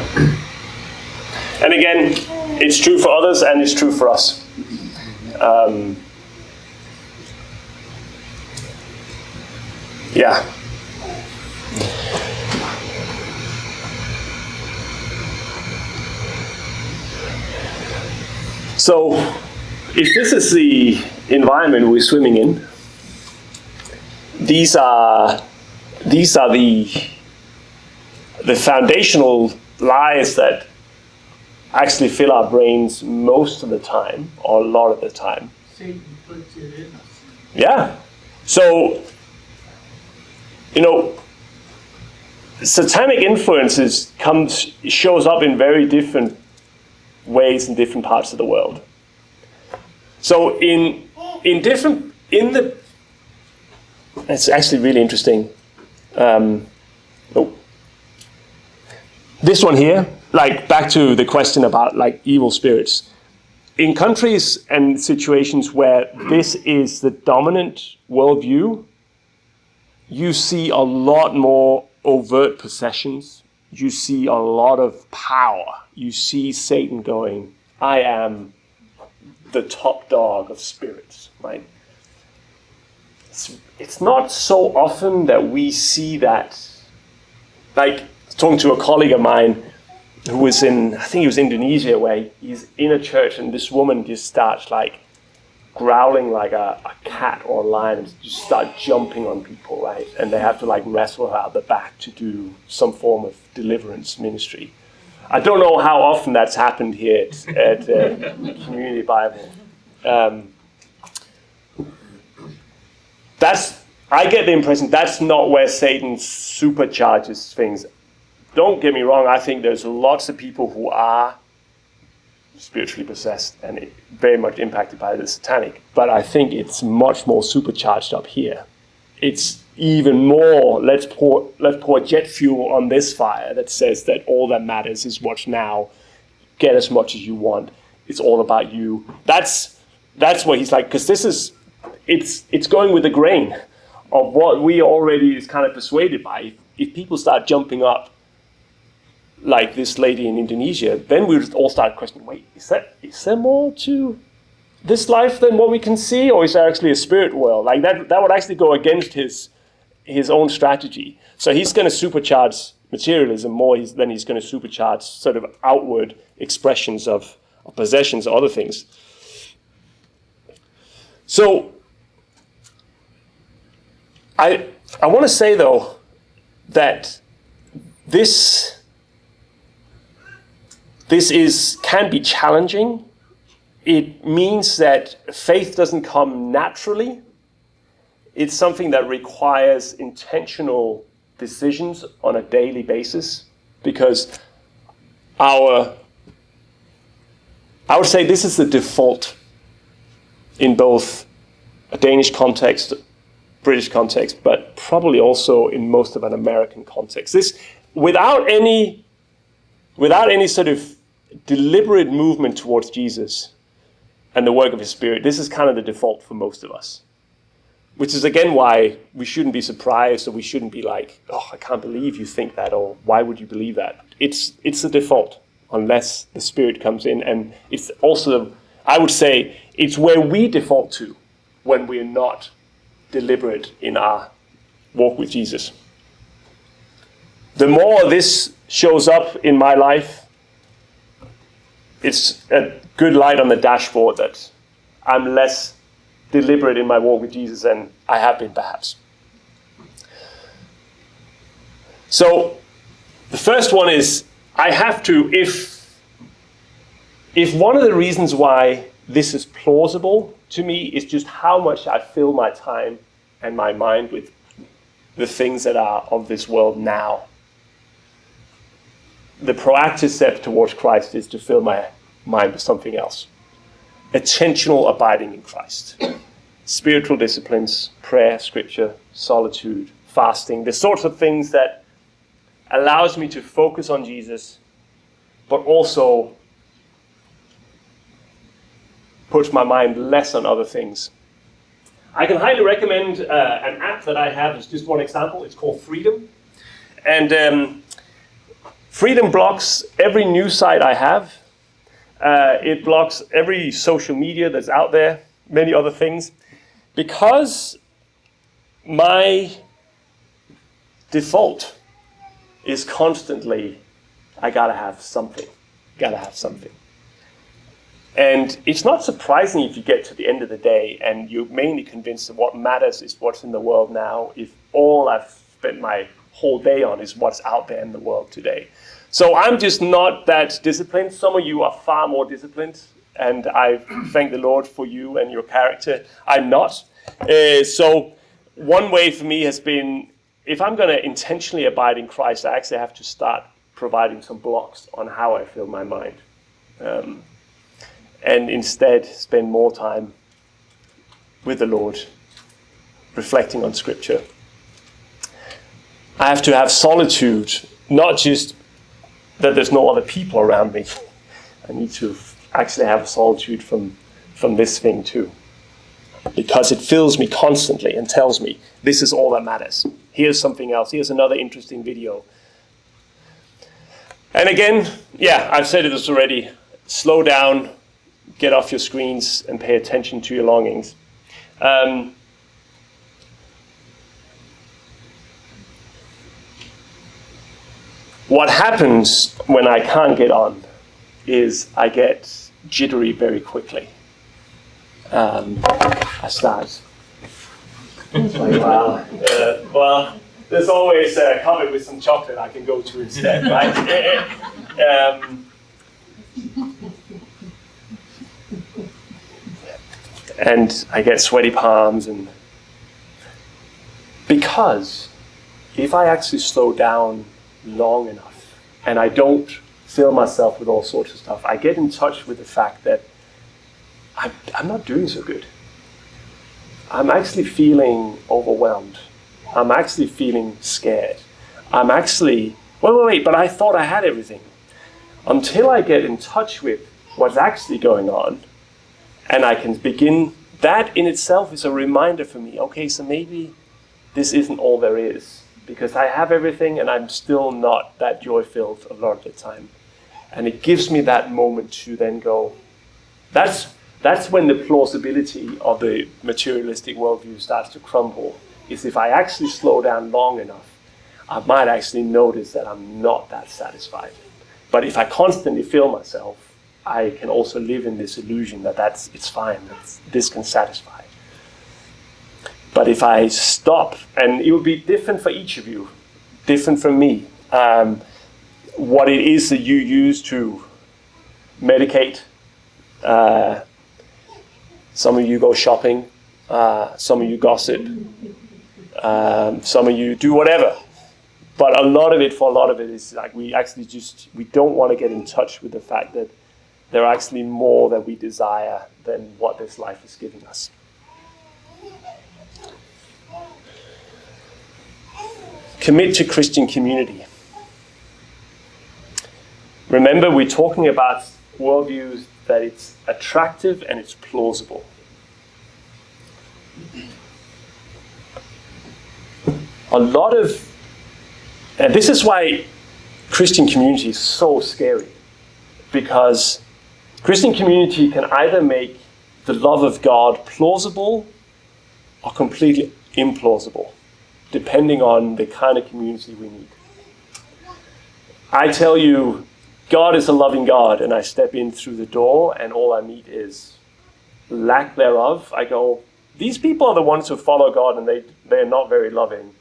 [SPEAKER 1] And again, it's true for others and it's true for us. Yeah. So, if this is the environment we're swimming in, these are the foundational lies that actually fill our brains most of the time, or a lot of the time.
[SPEAKER 4] Satan puts it in us.
[SPEAKER 1] Yeah. So, satanic influences shows up in very different ways in different parts of the world. So it's actually really interesting. This one here, like back to the question about like evil spirits. In countries and situations where this is the dominant worldview, you see a lot more overt possessions. You see a lot of power. You see Satan going, I am the top dog of spirits, right? It's not so often that we see that. Like, talking to a colleague of mine who was I think it was Indonesia, where he's in a church and this woman just starts like growling like a cat or a lion and just start jumping on people, right? And they have to like wrestle her out the back to do some form of deliverance ministry. I don't know how often that's happened here at Community Bible. I get the impression that's not where Satan supercharges things. Don't get me wrong, I think there's lots of people who are spiritually possessed and very much impacted by the satanic, but I think it's much more supercharged up here. It's even more, let's pour jet fuel on this fire that says that all that matters is what's now, get as much as you want, it's all about you. That's what he's like, because it's going with the grain of what we already is kind of persuaded by. If people start jumping up like this lady in Indonesia, then we would all start questioning, wait, is there more to this life than what we can see, or is there actually a spirit world? Like that would actually go against his own strategy. So he's going to supercharge materialism more than he's going to supercharge sort of outward expressions of possessions or other things. So I want to say, though, that this can be challenging. It means that faith doesn't come naturally. It's something that requires intentional decisions on a daily basis, because I would say this is the default in both a Danish context, British context, but probably also in most of an American context. This, without any sort of deliberate movement towards Jesus and the work of his Spirit, this is kind of the default for most of us. Which is again why we shouldn't be surprised, or we shouldn't be like, oh, I can't believe you think that, or why would you believe that? It's the default, unless the Spirit comes in. And it's also, I would say, it's where we default to when we're not deliberate in our walk with Jesus. The more this shows up in my life, it's a good light on the dashboard that I'm less deliberate in my walk with Jesus than I have been, perhaps. So the first one is, I have to, if one of the reasons why this is plausible to me is just how much I fill my time and my mind with the things that are of this world now. The proactive step towards Christ is to fill my mind with something else. Attentional abiding in Christ. Spiritual disciplines, prayer, scripture, solitude, fasting, the sorts of things that allows me to focus on Jesus, but also puts my mind less on other things. I can highly recommend an app that I have as just one example. It's called Freedom. And Freedom blocks every news site I have. It blocks every social media that's out there, many other things, because my default is constantly, I gotta have something, And it's not surprising if you get to the end of the day and you're mainly convinced that what matters is what's in the world now, if all I've spent my whole day on is what's out there in the world today. So I'm just not that disciplined. Some of you are far more disciplined, and I thank the Lord for you and your character. I'm not. So one way for me has been, if I'm going to intentionally abide in Christ, I actually have to start providing some blocks on how I fill my mind. And instead spend more time with the Lord, reflecting on Scripture. I have to have solitude, not just that there's no other people around me. I need to actually have solitude from this thing too. Because it fills me constantly and tells me, this is all that matters. Here's something else. Here's another interesting video. And again, I've said this already. Slow down, get off your screens, and pay attention to your longings. What happens when I can't get on is I get jittery very quickly. I start. It's like, well, there's always a cupboard with some chocolate I can go to instead, right? And I get sweaty palms, and because if I actually slow down long enough and I don't fill myself with all sorts of stuff, I get in touch with the fact that I'm not doing so good. I'm actually feeling overwhelmed. I'm actually feeling scared. I'm actually, wait, but I thought I had everything. Until I get in touch with what's actually going on, and I can begin, that in itself is a reminder for me, okay, so maybe this isn't all there is, because I have everything and I'm still not that joy-filled a lot of the time. And it gives me that moment to then go, that's when the plausibility of the materialistic worldview starts to crumble, is if I actually slow down long enough, I might actually notice that I'm not that satisfied. But if I constantly fill myself, I can also live in this illusion that it's fine, this can satisfy. But if I stop, and it will be different for each of you, different from me, what it is that you use to medicate. Some of you go shopping, some of you gossip, some of you do whatever. But for a lot of it is like we don't want to get in touch with the fact that there are actually more that we desire than what this life is giving us. Commit to Christian community. Remember, we're talking about worldviews that it's attractive and it's plausible. And this is why Christian community is so scary, because Christian community can either make the love of God plausible or completely implausible, depending on the kind of community we need. I tell you, God is a loving God, and I step in through the door and all I meet is lack thereof. I go, these people are the ones who follow God and they're not very loving.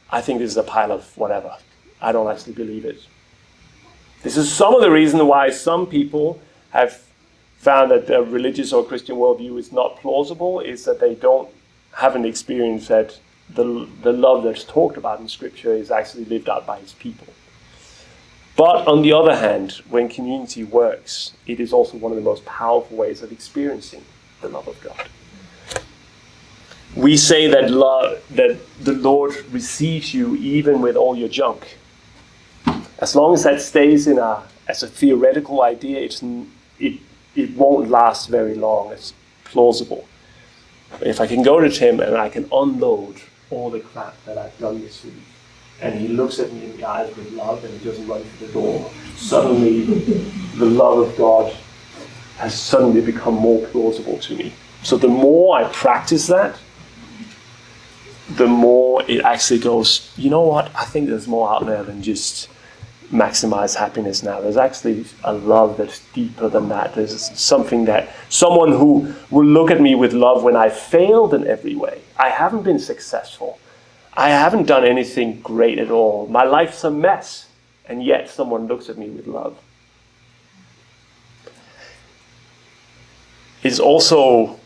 [SPEAKER 1] I think this is a pile of whatever. I don't actually believe it. This is some of the reason why some people have found that the religious or Christian worldview is not plausible, is that they haven't experienced that the love that's talked about in Scripture is actually lived out by His people. But on the other hand, when community works, it is also one of the most powerful ways of experiencing the love of God. We say that the Lord receives you even with all your junk. As long as that stays as a theoretical idea, it won't last very long. It's plausible. If I can go to Him and I can unload all the crap that I've done this week, and he looks at me in the eyes with love and he doesn't run for the door, suddenly the love of God has suddenly become more plausible to me. So the more I practice that, the more it actually goes, you know what, I think there's more out there than just maximize happiness now. There's actually a love that's deeper than that. There's something that, someone who will look at me with love when I failed in every way. I haven't been successful. I haven't done anything great at all. My life's a mess. And yet someone looks at me with love. It's also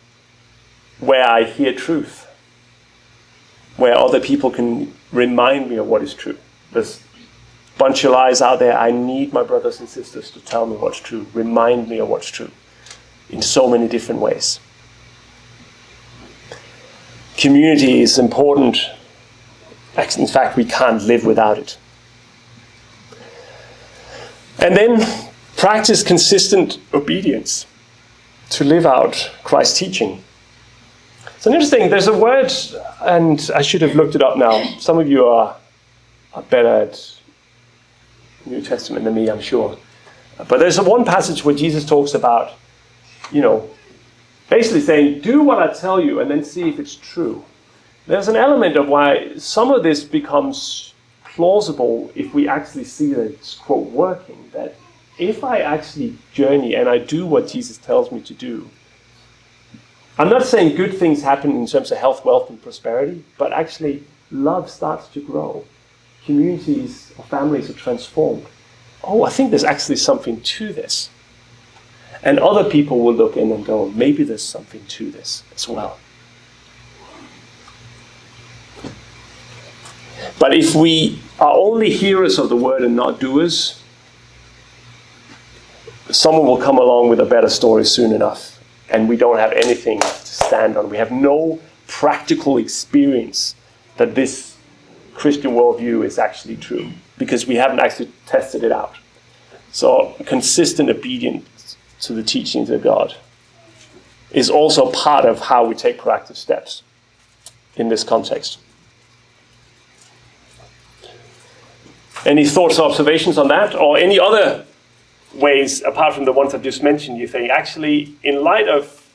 [SPEAKER 1] where I hear truth, where other people can remind me of what is true. There's a bunch of lies out there. I need my brothers and sisters to tell me what's true, remind me of what's true in so many different ways. Community is important. In fact, we can't live without it. And then practice consistent obedience to live out Christ's teaching. It's an interesting, there's a word, and I should have looked it up now. Some of you are better at New Testament than me, I'm sure. But there's one passage where Jesus talks about, basically saying, do what I tell you and then see if it's true. There's an element of why some of this becomes plausible if we actually see that it's, quote, working. That if I actually journey and I do what Jesus tells me to do, I'm not saying good things happen in terms of health, wealth, and prosperity, but actually love starts to grow. Communities or families are transformed. Oh, I think there's actually something to this. And other people will look in and go, maybe there's something to this as well. But if we are only hearers of the word and not doers, someone will come along with a better story soon enough, and we don't have anything to stand on. We have no practical experience that this Christian worldview is actually true, because we haven't actually tested it out. So consistent obedience to the teachings of God is also part of how we take proactive steps in this context. Any thoughts or observations on that, or any other ways, apart from the ones I've just mentioned, you think, actually, in light of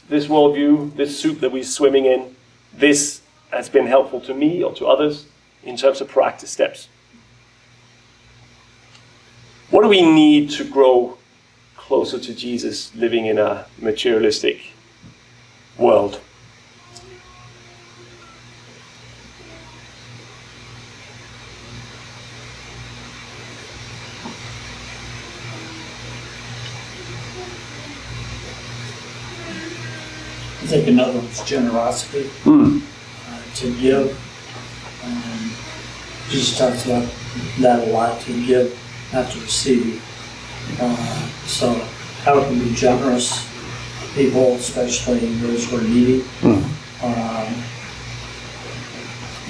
[SPEAKER 1] this worldview, this soup that we're swimming in, this has been helpful to me or to others in terms of proactive steps? What do we need to grow closer to Jesus living in a materialistic world?
[SPEAKER 4] I think another one's generosity, to give. Jesus talks about that a lot, to give, not to receive. So how we can be generous to people, especially those who are needy,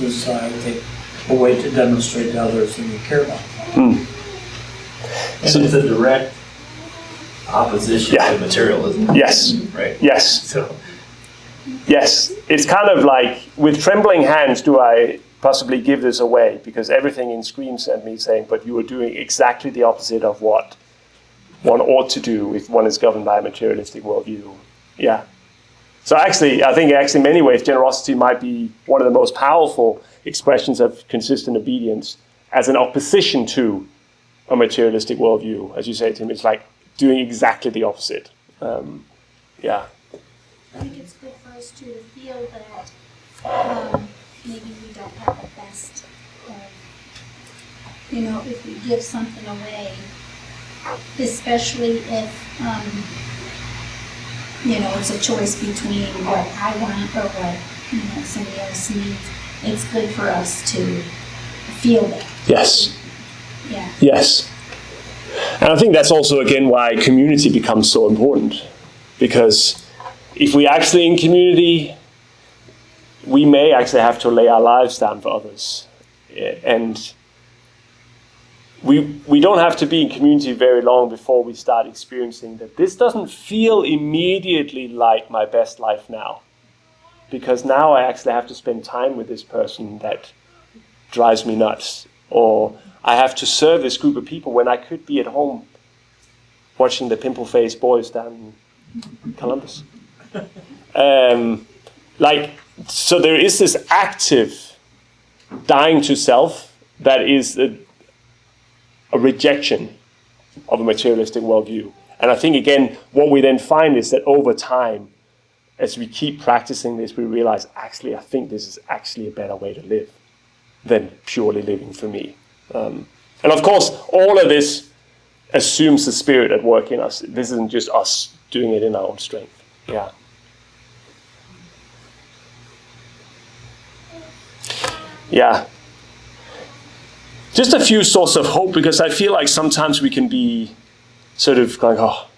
[SPEAKER 4] is, I think, a way to demonstrate to others that you care about them.
[SPEAKER 5] And it's a direct opposition to materialism.
[SPEAKER 1] Yes.
[SPEAKER 5] Right.
[SPEAKER 1] Yes.
[SPEAKER 5] So.
[SPEAKER 1] Yes. It's kind of like, with trembling hands do I possibly give this away, because everything screams at me saying, but you are doing exactly the opposite of what one ought to do if one is governed by a materialistic worldview. Yeah. So actually, I think in many ways, generosity might be one of the most powerful expressions of consistent obedience as an opposition to a materialistic worldview. As you say, Tim, it's like doing exactly the opposite. Yeah.
[SPEAKER 9] I think it's good for us too to feel that maybe we don't have the best of, if we give something away, especially if, it's a choice between what I want or what, somebody else needs. It's good for us to feel that.
[SPEAKER 1] Yes.
[SPEAKER 9] Yeah.
[SPEAKER 1] Yes. And I think that's also, again, why community becomes so important. Because if we actually in community, we may actually have to lay our lives down for others. And we don't have to be in community very long before we start experiencing that this doesn't feel immediately like my best life now. Because now I actually have to spend time with this person that drives me nuts. Or I have to serve this group of people when I could be at home watching the pimple-faced boys down in Columbus. So there is this active dying to self that is a rejection of a materialistic worldview. And I think, again, what we then find is that over time, as we keep practicing this, we realize, actually, I think this is actually a better way to live than purely living for me. And of course, all of this assumes the Spirit at work in us. This isn't just us doing it in our own strength. Yeah. Yeah. Just a few sources of hope, because I feel like sometimes we can be sort of going, what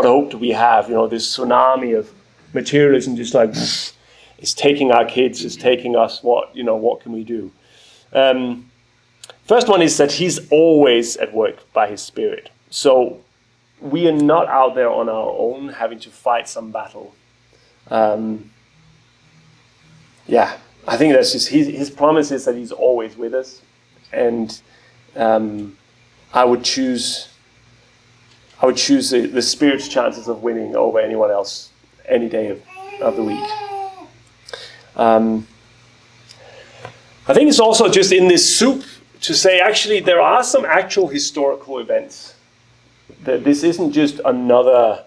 [SPEAKER 1] hope do we have? This tsunami of materialism just like it's taking our kids, it's taking us. What can we do? First one is that He's always at work by His Spirit. So we are not out there on our own having to fight some battle. I think that's just His promise is that He's always with us, and I would choose the Spirit's chances of winning over anyone else any day of the week. I think it's also just in this soup to say, actually, there are some actual historical events. That this isn't just another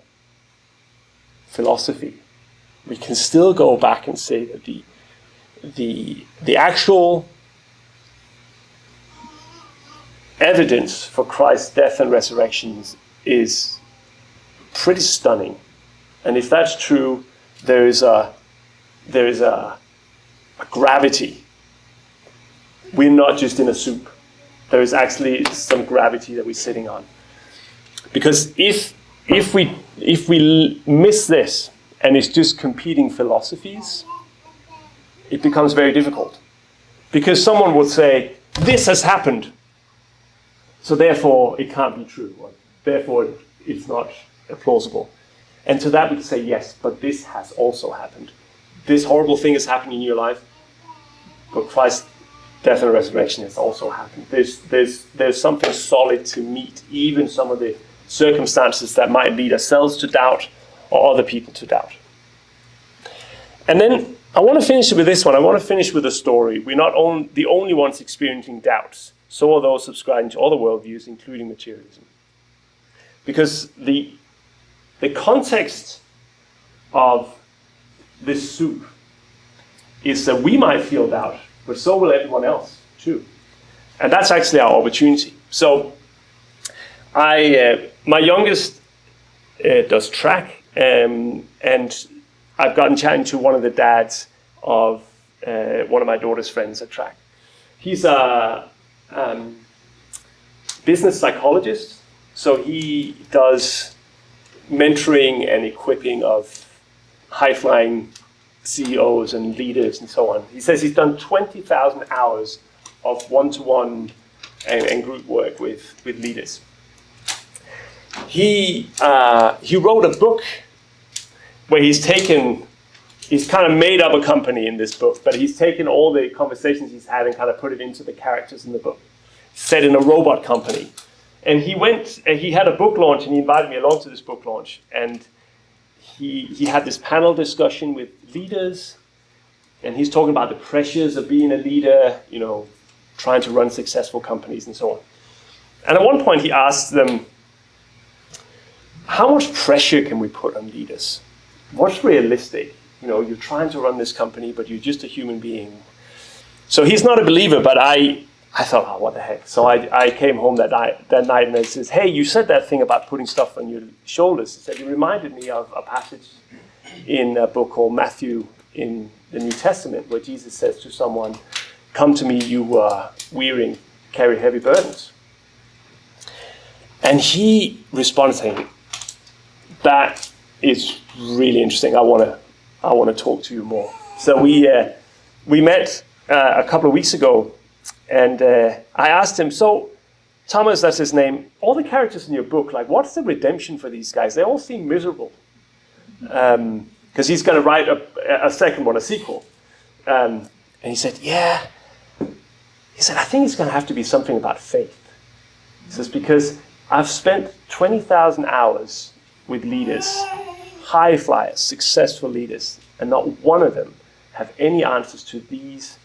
[SPEAKER 1] philosophy. We can still go back and say that the actual evidence for Christ's death and resurrection is pretty stunning. And if that's true, there is a gravity. We're not just in a soup. There is actually some gravity that we're sitting on. Because if we miss this and it's just competing philosophies, it becomes very difficult. Because someone would say, this has happened, so therefore it can't be true, or therefore it's not plausible. And to that we can say, yes, but this has also happened. This horrible thing has happened in your life, but Christ's death and resurrection has also happened. There's something solid to meet even some of the circumstances that might lead ourselves to doubt or other people to doubt. And then I want to finish with this one. I want to finish with a story. We're not the only ones experiencing doubts. So are those subscribing to other worldviews, including materialism. Because the context of this soup is that we might feel doubt, but so will everyone else too. And that's actually our opportunity. So my youngest does track, and I've gotten chatting to one of the dads of one of my daughter's friends at track. He's a business psychologist, so he does mentoring and equipping of high-flying CEOs and leaders and so on. He says he's done 20,000 hours of one-to-one and group work with leaders. He wrote a book where he's kind of made up a company in this book, but he's taken all the conversations he's had and kind of put it into the characters in the book, set in a robot company. And he had a book launch, and he invited me along to this book launch. And he had this panel discussion with leaders, and he's talking about the pressures of being a leader, trying to run successful companies and so on. And at one point he asked them, how much pressure can we put on leaders? What's realistic? You're trying to run this company, but you're just a human being. So he's not a believer, but I thought, oh, what the heck? So I came home that night and I says, hey, you said that thing about putting stuff on your shoulders. He said, it reminded me of a passage in a book called Matthew in the New Testament, where Jesus says to someone, come to me, you who are weary and carry heavy burdens. And he responded saying, that is really interesting. I want to talk to you more. So we met a couple of weeks ago, and I asked him, so Thomas, that's his name, all the characters in your book, what's the redemption for these guys? They all seem miserable. Because he's going to write a second one, a sequel. And And he said, yeah. He said, I think it's going to have to be something about faith. He says, because I've spent 20,000 hours with leaders, high flyers, successful leaders, and not one of them have any answers to these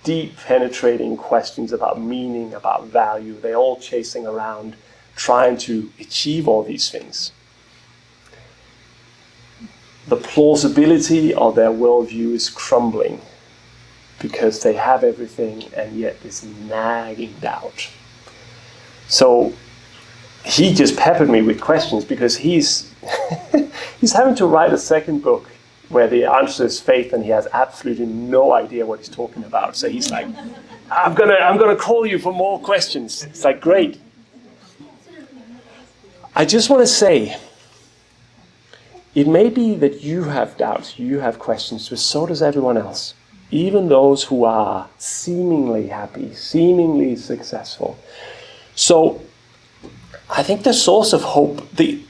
[SPEAKER 1] deep, penetrating questions about meaning, about value. They're all chasing around, trying to achieve all these things. The plausibility of their worldview is crumbling because they have everything and yet this nagging doubt. So he just peppered me with questions because he's he's having to write a second book where the answer is faith and he has absolutely no idea what he's talking about. So he's like, I'm gonna call you for more questions. It's like, great. I just want to say, it may be that you have doubts, you have questions, but so does everyone else. Even those who are seemingly happy, seemingly successful. So I think the source of hope, the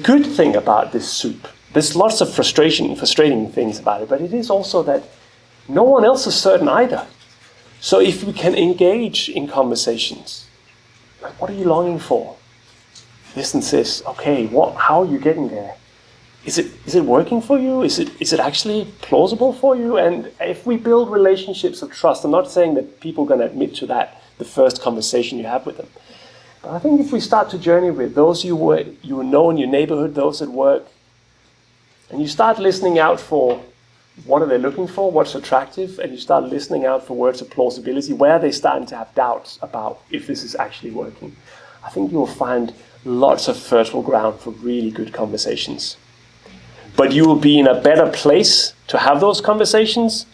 [SPEAKER 1] good thing about this soup, there's lots of frustrating things about it, but it is also that no one else is certain either. So if we can engage in conversations, like, what are you longing for? This and this, okay, how are you getting there? Is it working for you? Is it actually plausible for you? And if we build relationships of trust, I'm not saying that people are going to admit to that the first conversation you have with them. But I think if we start to journey with those you know in your neighborhood, those at work, and you start listening out for what are they looking for, what's attractive, and you start listening out for words of plausibility, where are they starting to have doubts about if this is actually working, I think you'll find lots of fertile ground for really good conversations. But you will be in a better place to have those conversations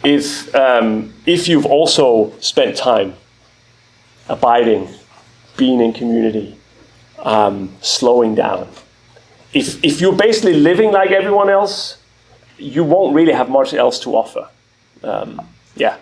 [SPEAKER 1] if you've also spent time abiding, being in community, slowing down. If you're basically living like everyone else, you won't really have much else to offer. Yeah.